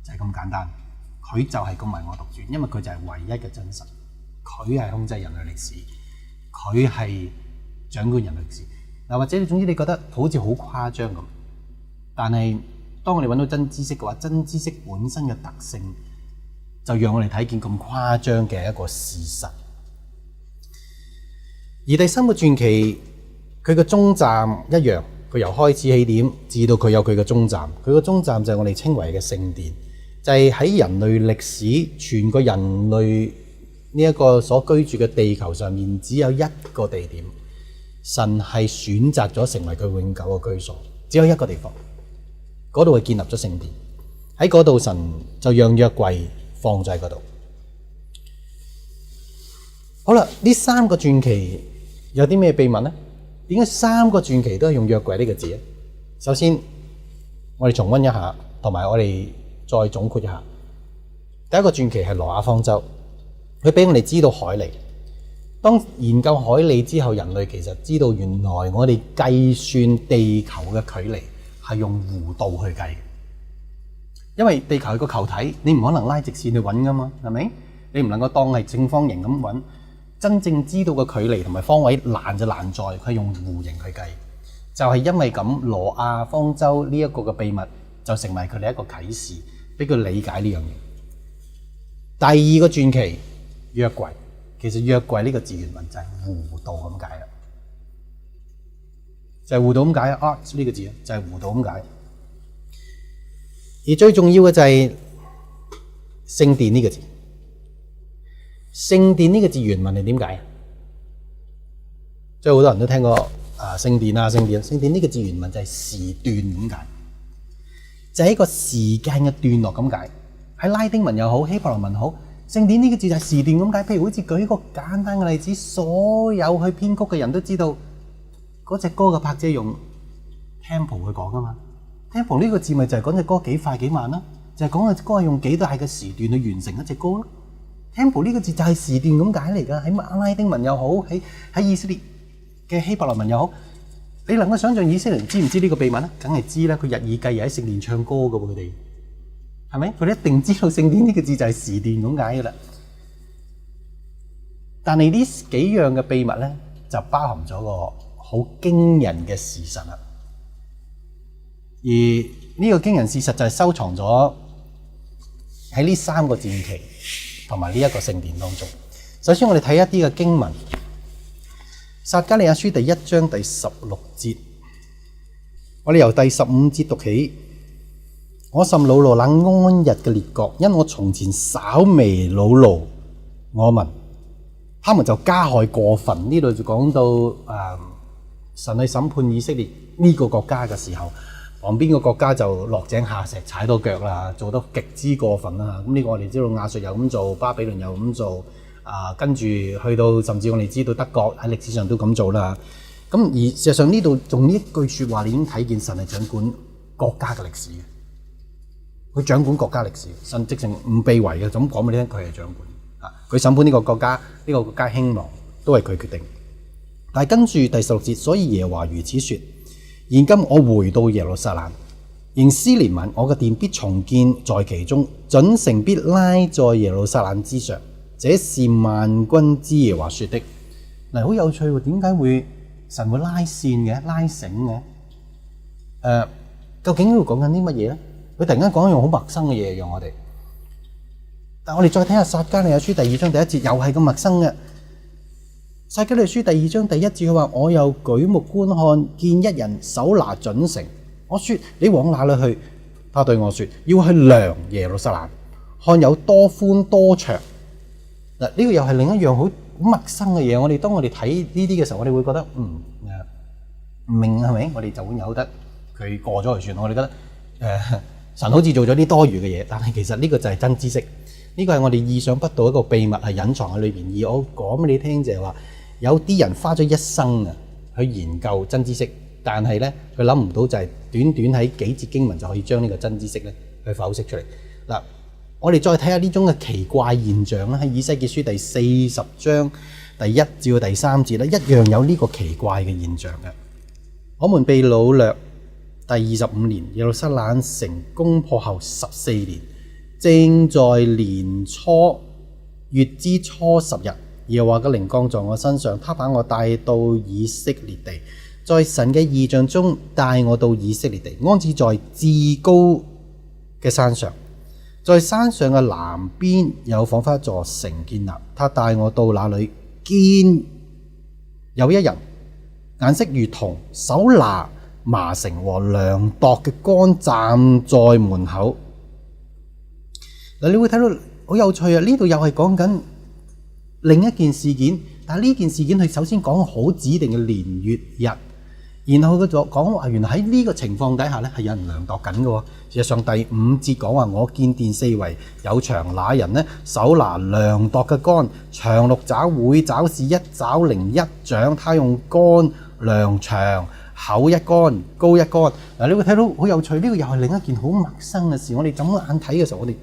就係咁簡單。佢就係咁唯我獨尊，因為佢就係唯一嘅真實。佢係控制人類歷史，佢係掌管人類歷史。嗱，或者總之你覺得好似好誇張咁，但係當我哋揾到真知識嘅話，真知識本身嘅特性就讓我哋睇見咁誇張嘅一個事實。而第三個傳奇，佢嘅終站一樣，佢由開始起點至到佢有佢嘅終站。佢嘅終站就係我哋稱為嘅聖殿，就係喺人類歷史全個人類呢一個所居住嘅地球上面，只有一個地點，神係選擇咗成為佢永久嘅居所，只有一個地方，嗰度係建立咗聖殿。喺嗰度，神就讓約櫃放在嗰度。好啦，呢三個傳奇有啲咩秘密呢？點解三個傳奇都係用約櫃呢個字呢？首先，我哋重溫一下，同埋我哋再總括一下。第一個傳奇係挪亞方舟，佢俾我哋知道海理。當研究海理之後，人類其實知道原來我哋計算地球嘅距離係用弧度去計嘅。因為地球係個球體，你唔可能拉直線去揾噶嘛，係咪？你唔能夠當係正方形咁揾。真正知道嘅距離同埋方位難就難在佢係用弧形去計。就係因為咁，挪亞方舟呢一個嘅秘密就成為佢哋一個啟示，俾佢理解呢樣嘢。第二個傳奇，約櫃，其實約櫃呢個字原文就係弧度咁解啦，就係弧度咁解。arch 呢個字就係弧度咁解。而最重要嘅就係聖殿呢個字。聖殿呢個字原文係點解？即係好多人都聽過聖殿啊，聖殿。聖殿呢個字原文就係時段咁解，就係一個時間嘅段落咁解。喺拉丁文又好，希伯來文好，聖典呢個字就係時段咁解。譬如好似舉一個簡單嘅例子，所有去編曲嘅人都知道嗰隻歌嘅拍子用 tempo 去講噶嘛。tempo 呢個字咪就係講隻歌幾快幾慢啦，就係講隻歌係用幾大嘅時段去完成一隻歌咯。tempo 呢個字就係時段咁解嚟噶，喺拉丁文又好，喺以色列嘅希伯來文又好，你能夠想象以色列人知唔知呢個秘密咧？梗係知啦，佢日以繼夜喺聖殿唱歌噶喎，佢哋係咪？佢哋一定知道聖殿呢個字就係時段咁解噶啦。但係呢幾樣嘅秘密咧，就包含咗個好驚人嘅事實啦。而呢個驚人事實就係收藏咗喺呢三個傳奇同埋呢一個聖殿當中。首先我哋睇一啲嘅經文，撒迦利亞書第1章第16節，我哋由第15節讀起。我甚惱怒那安逸嘅列國，因我從前稍微惱怒我民，他們就加害過分。呢度就講到神去審判以色列呢個國家嘅時候，旁邊個國家就落井下石，踩到腳啦，做得極之過分啦。咁呢個我哋知道亞述又咁做，巴比倫又咁做，跟住去到甚至我哋知道德國喺歷史上都咁做啦。咁而事實上呢度用呢一句説話，你已經睇見神係掌管國家嘅歷史嘅，佢掌管國家歷史，神直情唔被圍嘅，咁講俾你聽，佢係掌管。佢審判呢個國家，呢個國家興亡都係佢決定。但係跟住第16節，所以耶和華如此説：現今我回到耶路撒冷，仍施憐憫，我嘅殿必重建在其中，準繩必拉在耶路撒冷之上。這是萬軍之耶和華說的。嗱，好有趣喎，點解會神會拉線嘅、拉繩嘅？究竟呢度講緊啲乜嘢咧？佢突然間講一樣好陌生嘅嘢，讓我哋。但我哋再睇下撒迦利亞書第2章第1節，又係咁陌生嘅。撒迦利亞書第2章第1節，佢話：我又舉目觀看，見一人手拿準繩。我說：你往哪裏去？他對我說：要去量耶路撒冷，看有多寬多長。嗱，呢個又係另一樣好陌生嘅嘢。當我哋睇呢啲嘅時候，我哋會覺得唔明係咪？我哋就會由得佢過咗去算。我哋覺得神好似做咗啲多餘嘅嘢，但係其實呢個就係真知識。呢個係我哋意想不到一個秘密，係隱藏喺裏邊。而我講俾你聽就係話，有啲人花咗一生去研究真知識，但係咧佢諗唔到就係短短喺幾節經文就可以將呢個真知識咧去剖析出嚟。嗱，我哋再睇下呢種嘅奇怪現象啦，喺以西結書第40章第1至到第3節咧，一樣有呢個奇怪嘅現象嘅。我們被擄掠第25年，耶路撒冷城攻破後14年，正在年初月之初10日，耶和華嘅靈降在我身上，他把我帶到以色列地，在神嘅異象中帶我到以色列地，安置在至高嘅山上。在山上嘅南邊有仿佛一座城建立，他帶我到那裏，見有一人，顏色如銅，手拿麻繩和量度嘅竿，站在門口。嗱，你會睇到好有趣啊！呢度又係講緊另一件事件，但係呢件事件佢首先講好指定嘅年月日，然後佢就講話原來喺呢個情況底下咧係有人量度緊嘅。事實上第5節講話，我見殿四圍有牆，那人呢手拿量度嘅竿，長6肘，每肘是1肘零1掌，他用竿量長，厚一竿，高一竿。嗱，你會睇到好有趣，呢個又係另一件好陌生嘅事。我哋咁眼睇嘅時候，我哋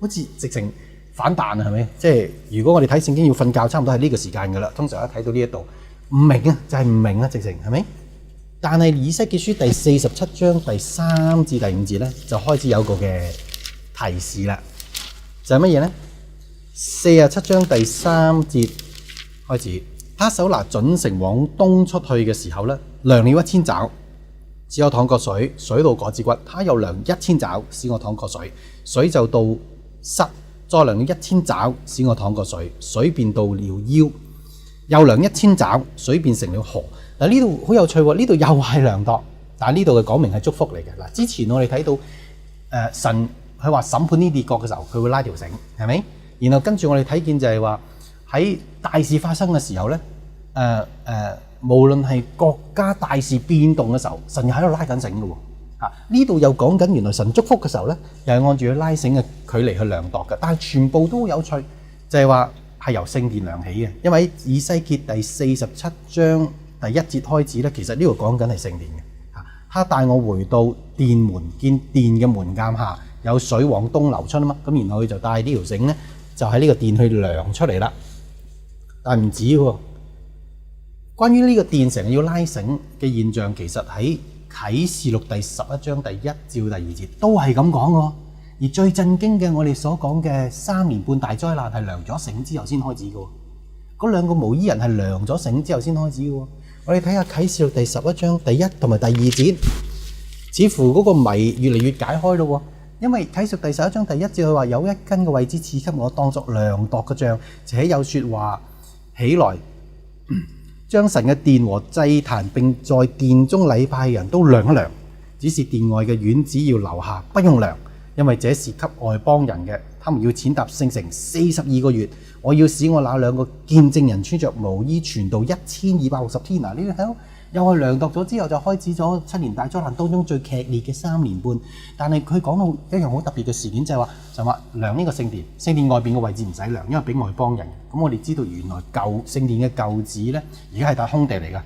好似直情反彈啊，係咪？即係如果我哋睇聖經要瞓覺，差唔多係呢個時間㗎啦。通常一睇到呢一度唔明啊，就係唔明啊，直情係咪？但係以西結書第47章第3至第5節咧，就開始有個嘅提示啦。就係乜嘢咧？47章第3節開始，他手拿準繩往東出去嘅時候咧，量了1000肘，使我淌過水，水到果子骨。他又量1000肘，使我淌過水，水就到膝。再量了1000肘，使我淌過水，水便到了腰。又量1000肘，水變成了河。嗱，呢度好有趣喎，呢度又係量度，但係呢度嘅講明係祝福嚟嘅。嗱，之前我哋睇到神佢話審判呢啲列國嘅時候，佢會拉條繩，係咪？然後跟住我哋睇見就係話喺大事發生嘅時候咧，無論係國家大事變動嘅時候，神又喺度拉緊繩嘅喎。呢度又講緊原來神祝福嘅時候咧，又係按住佢拉繩嘅距離去量度嘅。但係全部都好有趣，就係話係由聖殿量起嘅，因為以西結第47章第1節開始咧，其實呢度講緊係聖殿嘅。他帶我回到殿門，見殿嘅門檻下有水往東流出啊嘛，咁然後佢就帶呢條繩咧，就喺呢個殿去量出嚟啦。但係唔止喎，關於呢個殿成日要拉繩嘅現象，其實喺啟示錄第11章第1至第2節都係咁講嘅。而最震驚嘅，我哋所講嘅3年半大災難係量咗繩之後先開始嘅。嗰2個無依人係量咗繩之後先開始嘅。我哋睇下啟示錄第11章第1同埋第2節，似乎嗰個謎越嚟越解開咯。因為啟示錄第11章第1節佢話有1根嘅位置賜給我，當作量度嘅杖，且有說話起來，將神嘅殿和祭壇並在殿中禮拜嘅人都量一量，只是殿外嘅院子要留下，不用量，因為這是給外邦人嘅，他們要踐踏聖城42個月。我要使我那2個見證人穿着毛衣傳道1260天。嗱，你睇到又係量度咗之後，就開始咗7年大災難當中最劇烈嘅3年半。但係佢講到一樣好特別嘅事件，就係話量呢個聖殿，聖殿外邊嘅位置唔使量，因為俾外邦人。咁我哋知道原來聖殿嘅舊址咧，而家係笪空地嚟㗎。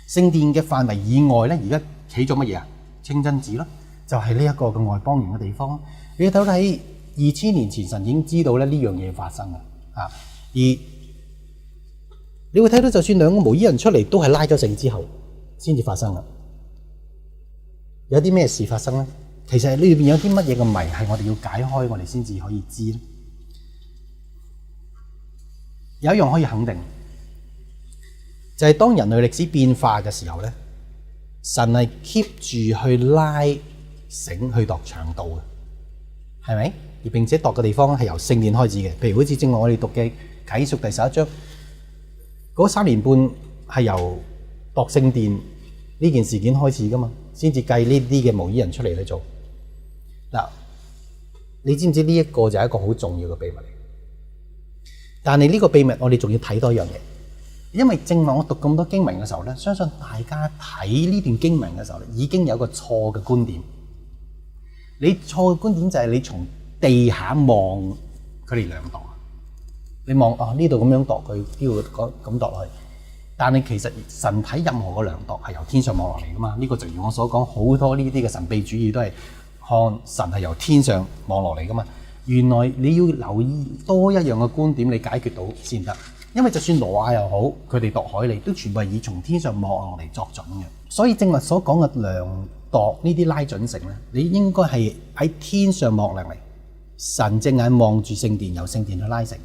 聖殿嘅範圍以外咧，而家起咗乜嘢啊？清真寺咯，就係呢一個嘅外邦人嘅地方。你睇睇2000年前神已經知道咧呢樣嘢發生嘅，而你會睇到就算2個無依人出嚟，都係拉咗繩之後先至發生嘅。有啲咩事發生咧？其實呢裏邊有啲乜嘢嘅謎係我哋要解開，我哋先至可以知咧。有一樣可以肯定，就係當人類歷史變化嘅時候咧，神係 keep 住去拉繩去度長度嘅，係咪？而並且度嘅地方係由聖殿開始嘅，譬如好似正話我哋讀嘅啟示錄第11章，嗰3年半係由度聖殿呢件事件開始噶嘛，先至計呢啲嘅無依人出嚟去做。嗱，你知唔知呢一個就係一個好重要嘅秘密嚟？但係呢個秘密我哋仲要睇多一樣嘢，因為正話我讀咁多經文嘅時候咧，相信大家睇呢段經文嘅時候咧，已經有個錯嘅觀點。你錯嘅觀點就係你從地下望佢哋量度，你望呢度咁樣度佢，呢度咁度落去。但係其實神睇任何嘅量度係由天上望落嚟噶嘛？呢個就如我所講，好多呢啲嘅神秘主義都係看神係由天上望落嚟噶嘛。原來你要留意多一樣嘅觀點，你解決到先得。因為就算挪亞又好，佢哋度海利都全部係以從天上望落嚟作準嘅。所以正話所講嘅量度呢啲拉準繩咧，你應該係喺天上望落嚟，神隻眼望住聖殿，由聖殿去拉城。